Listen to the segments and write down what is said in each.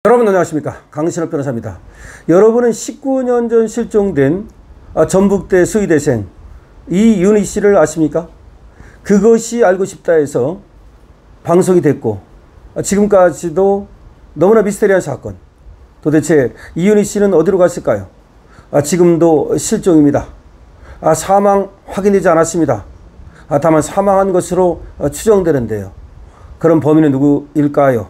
여러분 안녕하십니까, 강신업 변호사입니다. 여러분은 19년 전 실종된 전북대 수의대생 이윤희 씨를 아십니까? 그것이 알고 싶다 해서 방송이 됐고 지금까지도 너무나 미스테리한 사건. 도대체 이윤희 씨는 어디로 갔을까요? 지금도 실종입니다. 사망 확인되지 않았습니다. 다만 사망한 것으로 추정되는데요. 그럼 범인은 누구일까요?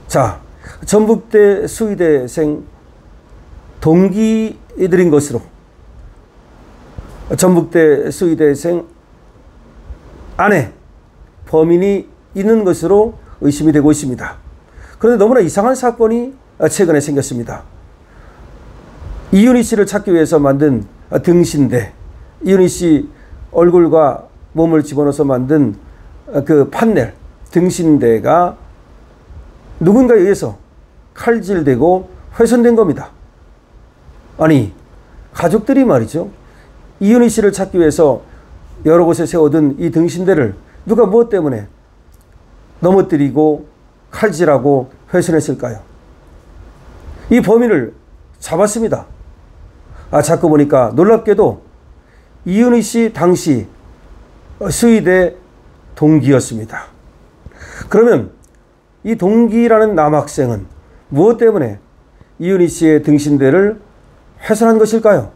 자, 전북대 수의대생 동기들인 것으로 전북대 수의대생 안에 범인이 있는 것으로 의심이 되고 있습니다. 그런데 너무나 이상한 사건이 최근에 생겼습니다. 이윤희 씨를 찾기 위해서 만든 등신대, 이윤희 씨 얼굴과 몸을 집어넣어서 만든 그 판넬, 등신대가 누군가에 의해서 칼질되고 훼손된 겁니다. 아니, 가족들이 말이죠, 이윤희 씨를 찾기 위해서 여러 곳에 세워둔 이 등신대를 누가 무엇 때문에 넘어뜨리고 칼질하고 훼손했을까요? 이 범인을 잡았습니다. 자꾸 보니까 놀랍게도 이윤희 씨 당시 수의대 동기였습니다. 그러면 이 동기라는 남학생은 무엇 때문에 이윤희 씨의 등신대를 훼손한 것일까요?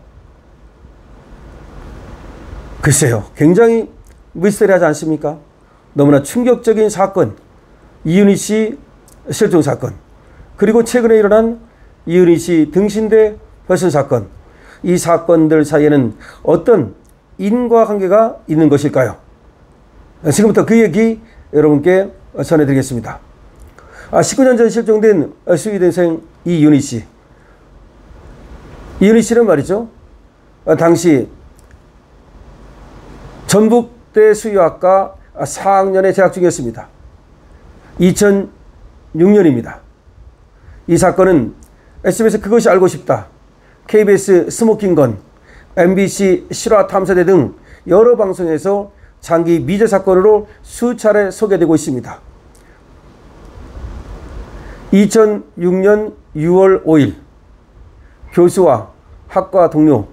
글쎄요, 굉장히 미스터리하지 않습니까? 너무나 충격적인 사건, 이윤희 씨 실종 사건, 그리고 최근에 일어난 이윤희 씨 등신대 훼손 사건, 이 사건들 사이에는 어떤 인과관계가 있는 것일까요? 지금부터 그 얘기 여러분께 전해드리겠습니다. 19년 전 실종된 수의대생 이윤희 씨. 이윤희 씨는 말이죠, 당시 전북대 수의학과 4학년에 재학 중이었습니다. 2006년입니다. 이 사건은 SBS 그것이 알고 싶다, KBS 스모킹건, MBC 실화탐사대 등 여러 방송에서 장기 미제 사건으로 수차례 소개되고 있습니다. 2006년 6월 5일 교수와 학과 동료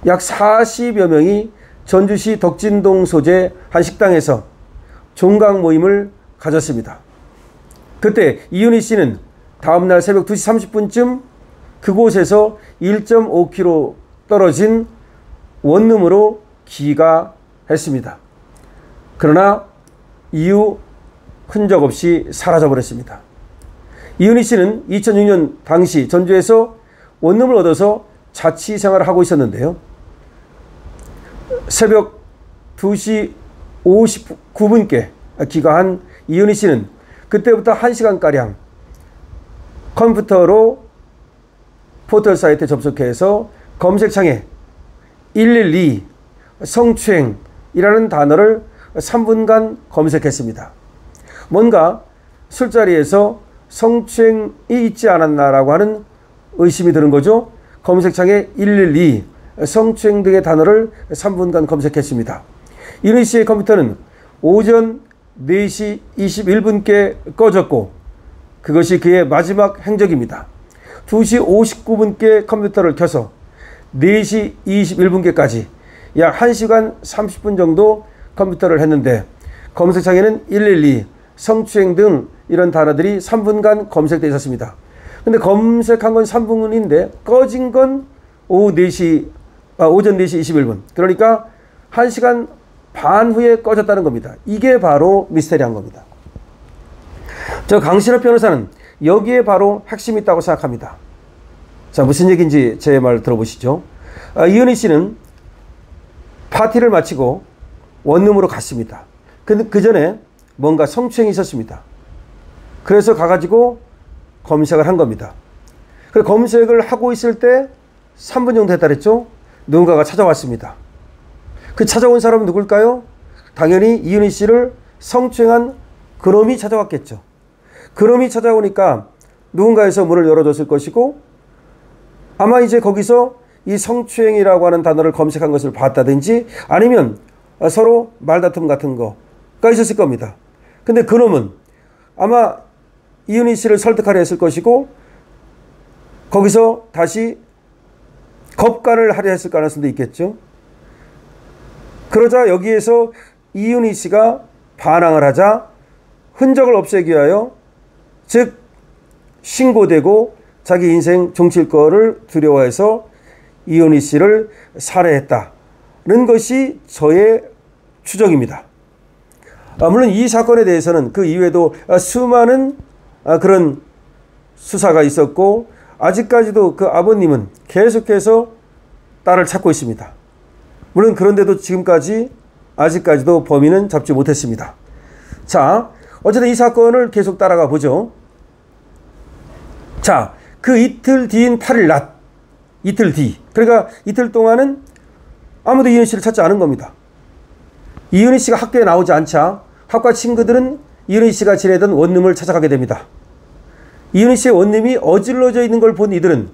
약 40여 명이 전주시 덕진동 소재 한 식당에서 종강 모임을 가졌습니다. 그때 이윤희 씨는 다음날 새벽 2시 30분쯤 그곳에서 1.5km 떨어진 원룸으로 귀가했습니다. 그러나 이후 흔적 없이 사라져버렸습니다. 이윤희 씨는 2006년 당시 전주에서 원룸을 얻어서 자취 생활을 하고 있었는데요. 새벽 2시 59분께 귀가한 이윤희 씨는 그때부터 1시간가량 컴퓨터로 포털 사이트에 접속해서 검색창에 112 성추행이라는 단어를 3분간 검색했습니다. 뭔가 술자리에서 성추행이 있지 않았나라고 하는 의심이 드는 거죠. 검색창에 112 성추행 등의 단어를 3분간 검색했습니다. 이윤희 씨의 컴퓨터는 오전 4시 21분께 꺼졌고 그것이 그의 마지막 행적입니다. 2시 59분께 컴퓨터를 켜서 4시 21분께까지 약 1시간 30분 정도 컴퓨터를 했는데 검색창에는 112 성추행 등 이런 단어들이 3분간 검색되어 있었습니다. 근데 검색한 건 3분인데 꺼진 건 오전 4시 21분. 그러니까 1시간 반 후에 꺼졌다는 겁니다. 이게 바로 미스테리한 겁니다. 저 강신업 변호사는 여기에 바로 핵심이 있다고 생각합니다. 자, 무슨 얘기인지 제 말 들어보시죠. 이윤희 씨는 파티를 마치고 원룸으로 갔습니다. 그 전에 뭔가 성추행이 있었습니다. 그래서 가가지고 검색을 한 겁니다. 그래서 검색을 하고 있을 때 3분 정도 했다 그랬죠. 누군가가 찾아왔습니다. 그 찾아온 사람은 누굴까요? 당연히 이윤희 씨를 성추행한 그놈이 찾아왔겠죠. 그놈이 찾아오니까 누군가에서 문을 열어줬을 것이고 아마 이제 거기서 이 성추행이라고 하는 단어를 검색한 것을 봤다든지 아니면 서로 말다툼 같은 거가 있었을 겁니다. 근데 그놈은 아마 이윤희 씨를 설득하려 했을 것이고 거기서 다시 겁간을 하려 했을 가능성도 있겠죠. 그러자 여기에서 이윤희 씨가 반항을 하자 흔적을 없애기 위하여, 즉 신고되고 자기 인생 종칠 거를 두려워해서 이윤희 씨를 살해했다는 것이 저의 추정입니다. 물론 이 사건에 대해서는 그 이후에도 수많은 그런 수사가 있었고 아직까지도 그 아버님은 계속해서 딸을 찾고 있습니다. 물론 그런데도 지금까지 아직까지도 범인은 잡지 못했습니다. 자, 어쨌든 이 사건을 계속 따라가 보죠. 자, 그 이틀 뒤인 8일 낮, 이틀 뒤, 그러니까 이틀 동안은 아무도 이윤희 씨를 찾지 않은 겁니다. 이윤희 씨가 학교에 나오지 않자 학과 친구들은 이윤희 씨가 지내던 원룸을 찾아가게 됩니다. 이윤희 씨의 원룸이 어질러져 있는 걸 본 이들은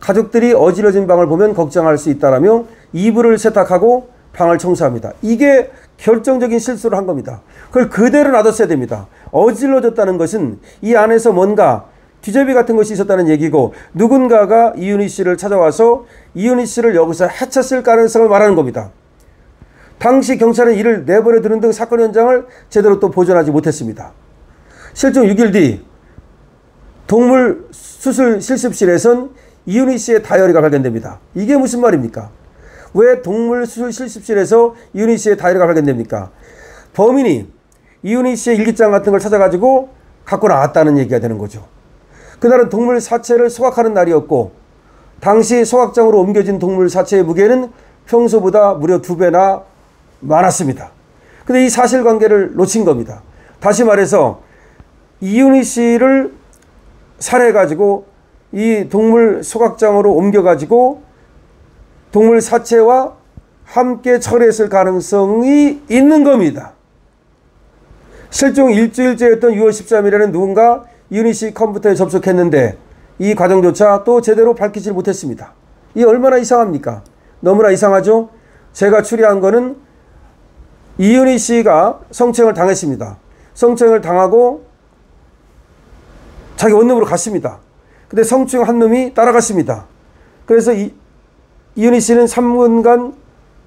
가족들이 어질러진 방을 보면 걱정할 수 있다라며 이불을 세탁하고 방을 청소합니다. 이게 결정적인 실수를 한 겁니다. 그걸 그대로 놔뒀어야 됩니다. 어질러졌다는 것은 이 안에서 뭔가 뒤제비 같은 것이 있었다는 얘기고 누군가가 이윤희 씨를 찾아와서 이윤희 씨를 여기서 해쳤을 가능성을 말하는 겁니다. 당시 경찰은 이를 내버려 두는 등 사건 현장을 제대로 또 보존하지 못했습니다. 실종 6일 뒤 동물 수술 실습실에선 이윤희 씨의 다이어리가 발견됩니다. 이게 무슨 말입니까? 왜 동물 수술 실습실에서 이윤희 씨의 다이어리가 발견됩니까? 범인이 이윤희 씨의 일기장 같은 걸 찾아가지고 갖고 나왔다는 얘기가 되는 거죠. 그날은 동물 사체를 소각하는 날이었고 당시 소각장으로 옮겨진 동물 사체의 무게는 평소보다 무려 2배나 많았습니다. 근데 이 사실관계를 놓친 겁니다. 다시 말해서 이윤희 씨를 살해해가지고 이 동물 소각장으로 옮겨가지고 동물 사체와 함께 처리했을 가능성이 있는 겁니다. 실종 일주일째였던 6월 13일에는 누군가 이윤희 씨 컴퓨터에 접속했는데 이 과정조차 또 제대로 밝히지 못했습니다. 이게 얼마나 이상합니까? 너무나 이상하죠? 제가 추리한 거는 이윤희 씨가 성추행을 당했습니다. 성추행을 당하고 자기 원룸으로 갔습니다. 근데 성추행한 놈이 따라갔습니다. 그래서 이윤희 씨는 3분간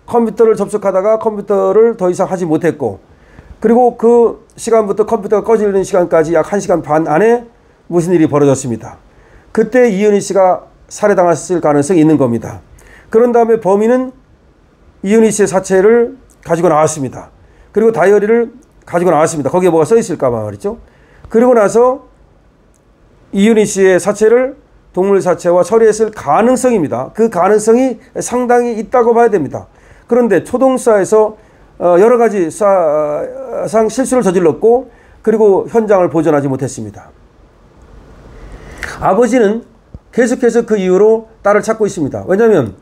컴퓨터를 접속하다가 컴퓨터를 더 이상 하지 못했고 그리고 그 시간부터 컴퓨터가 꺼지는 시간까지 약 1시간 반 안에 무슨 일이 벌어졌습니다. 그때 이윤희 씨가 살해당했을 가능성이 있는 겁니다. 그런 다음에 범인은 이윤희 씨의 사체를 가지고 나왔습니다. 그리고 다이어리를 가지고 나왔습니다. 거기에 뭐가 써 있을까 봐 말이죠. 그리고 나서 이윤희 씨의 사체를 동물 사체와 처리했을 가능성입니다. 그 가능성이 상당히 있다고 봐야 됩니다. 그런데 초동수사에서 여러 가지 상 실수를 저질렀고 그리고 현장을 보존하지 못했습니다. 아버지는 계속해서 그 이후로 딸을 찾고 있습니다. 왜냐하면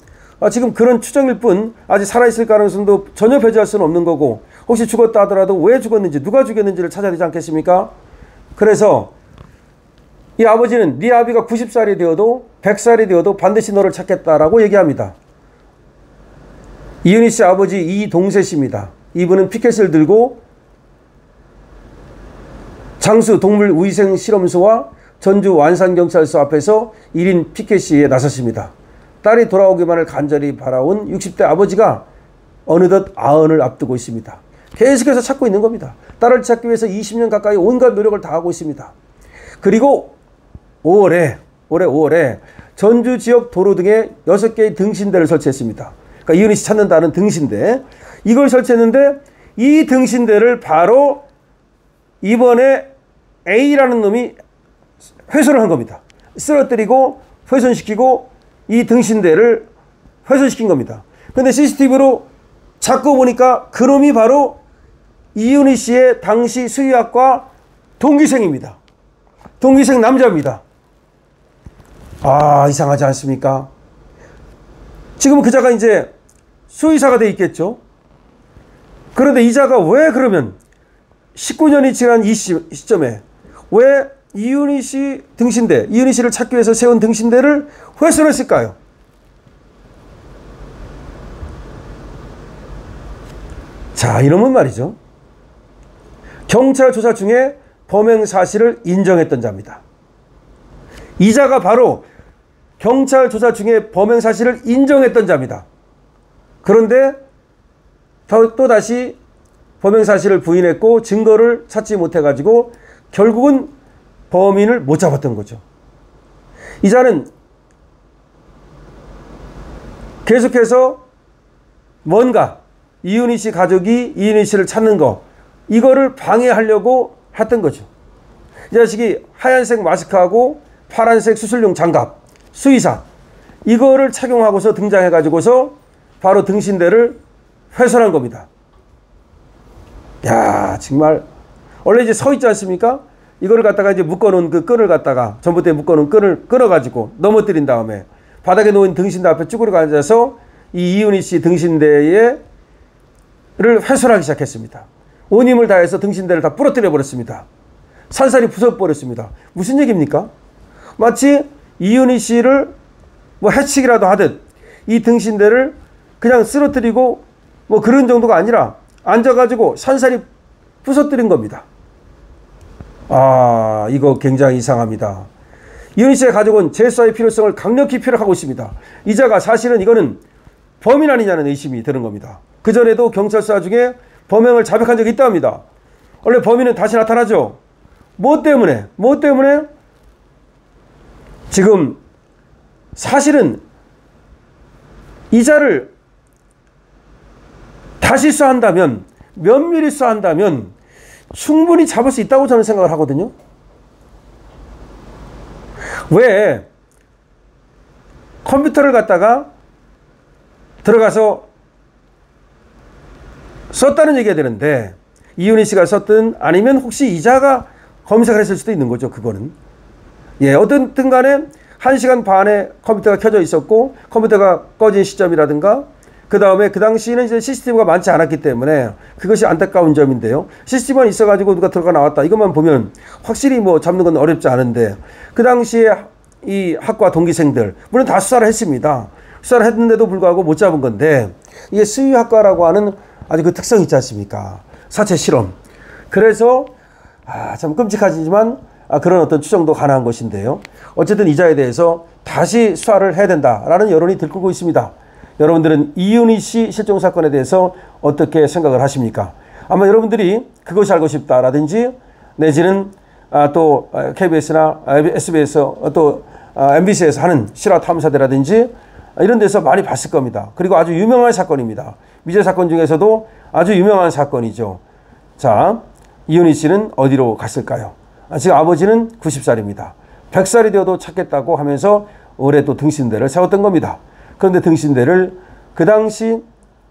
지금 그런 추정일 뿐 아직 살아있을 가능성도 전혀 배제할 수는 없는 거고 혹시 죽었다 하더라도 왜 죽었는지 누가 죽였는지를 찾아야 되지 않겠습니까? 그래서 이 아버지는 네 아비가 90살이 되어도 100살이 되어도 반드시 너를 찾겠다라고 얘기합니다. 이윤희 씨 아버지 이동세 씨입니다. 이분은 피켓을 들고 장수 동물위생실험소와 전주 완산경찰서 앞에서 1인 피켓 시위에 나섰습니다. 딸이 돌아오기만을 간절히 바라온 60대 아버지가 어느덧 아흔을 앞두고 있습니다. 계속해서 찾고 있는 겁니다. 딸을 찾기 위해서 20년 가까이 온갖 노력을 다하고 있습니다. 그리고 올해 5월에 전주 지역 도로 등에 6개의 등신대를 설치했습니다. 그러니까 이윤희 씨 찾는다는 등신대. 이걸 설치했는데 이 등신대를 바로 이번에 A라는 놈이 훼손을 한 겁니다. 쓰러뜨리고 훼손시키고 이 등신대를 훼손시킨 겁니다. 그런데 CCTV로 잡고 보니까 그놈이 바로 이윤희 씨의 당시 수의학과 동기생입니다. 동기생 남자입니다. 아, 이상하지 않습니까? 지금 그자가 이제 수의사가 돼 있겠죠. 그런데 이자가 왜 그러면 19년이 지난 이 시점에 왜 이윤희 씨 등신대, 이윤희 씨를 찾기 위해서 세운 등신대를 훼손했을까요? 자, 이놈은 말이죠. 경찰 조사 중에 범행 사실을 인정했던 자입니다. 이 자가 바로 경찰 조사 중에 범행 사실을 인정했던 자입니다. 그런데 또다시 범행 사실을 부인했고 증거를 찾지 못해가지고 결국은 범인을 못 잡았던 거죠. 이 자는 계속해서 뭔가 이윤희 씨 가족이 이윤희 씨를 찾는 거, 이거를 방해하려고 했던 거죠. 이 자식이 하얀색 마스크하고 파란색 수술용 장갑, 수의사, 이거를 착용하고서 등장해가지고서 바로 등신대를 훼손한 겁니다. 야, 정말 원래 이제 서 있지 않습니까? 이거를 갖다가 이제 묶어놓은 그 끈을 갖다가 전봇대에 묶어놓은 끈을 끊어가지고 넘어뜨린 다음에 바닥에 놓인 등신대 앞에 쭈그리고 앉아서 이 이윤희 씨 등신대를 훼손하기 시작했습니다. 온 힘을 다해서 등신대를 다 부러뜨려 버렸습니다. 산살이 부숴버렸습니다. 무슨 얘기입니까? 마치 이윤희 씨를 뭐 해치기라도 하듯 이 등신대를 그냥 쓰러뜨리고 뭐 그런 정도가 아니라 앉아가지고 산살이 부숴뜨린 겁니다. 아, 이거 굉장히 이상합니다. 이윤희 씨의 가족은 재수사의 필요성을 강력히 피력하고 있습니다. 이자가 사실은 이거는 범인 아니냐는 의심이 드는 겁니다. 그전에도 경찰 수사 중에 범행을 자백한 적이 있답니다. 원래 범인은 다시 나타나죠. 뭐 때문에? 지금 사실은 이자를 다시 수사한다면, 면밀히 수사한다면 충분히 잡을 수 있다고 저는 생각을 하거든요. 왜 컴퓨터를 갖다가 들어가서 썼다는 얘기가 되는데, 이윤희 씨가 썼든 아니면 혹시 이자가 검색을 했을 수도 있는 거죠. 그거는. 예, 어쨌든 간에 1시간 반에 컴퓨터가 켜져 있었고 컴퓨터가 꺼진 시점이라든가, 그 다음에 그 당시에는 이제 CCTV가 많지 않았기 때문에 그것이 안타까운 점인데요. CCTV만 있어가지고 누가 들어가 나왔다, 이것만 보면 확실히 뭐 잡는 건 어렵지 않은데, 그 당시에 이 학과 동기생들 물론 다 수사를 했습니다. 수사를 했는데도 불구하고 못 잡은 건데, 이게 수의학과라고 하는 아주 그 특성이 있지 않습니까? 사체 실험. 그래서 참 끔찍하지만 그런 어떤 추정도 가능한 것인데요. 어쨌든 이자에 대해서 다시 수사를 해야 된다라는 여론이 들끓고 있습니다. 여러분들은 이윤희 씨 실종 사건에 대해서 어떻게 생각을 하십니까? 아마 여러분들이 그것이 알고 싶다라든지, 내지는 또 KBS나 SBS 또 MBC에서 하는 실화 탐사대라든지 이런 데서 많이 봤을 겁니다. 그리고 아주 유명한 사건입니다. 미제 사건 중에서도 아주 유명한 사건이죠. 자, 이윤희 씨는 어디로 갔을까요? 지금 아버지는 90살입니다. 100살이 되어도 찾겠다고 하면서 올해 또 등신대를 세웠던 겁니다. 그런데 등신대를 그 당시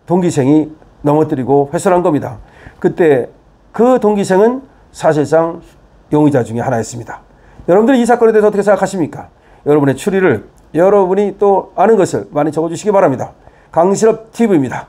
동기생이 넘어뜨리고 훼손한 겁니다. 그때 그 동기생은 사실상 용의자 중에 하나였습니다. 여러분들은 이 사건에 대해서 어떻게 생각하십니까? 여러분의 추리를, 여러분이 또 아는 것을 많이 적어주시기 바랍니다. 강신업 TV입니다.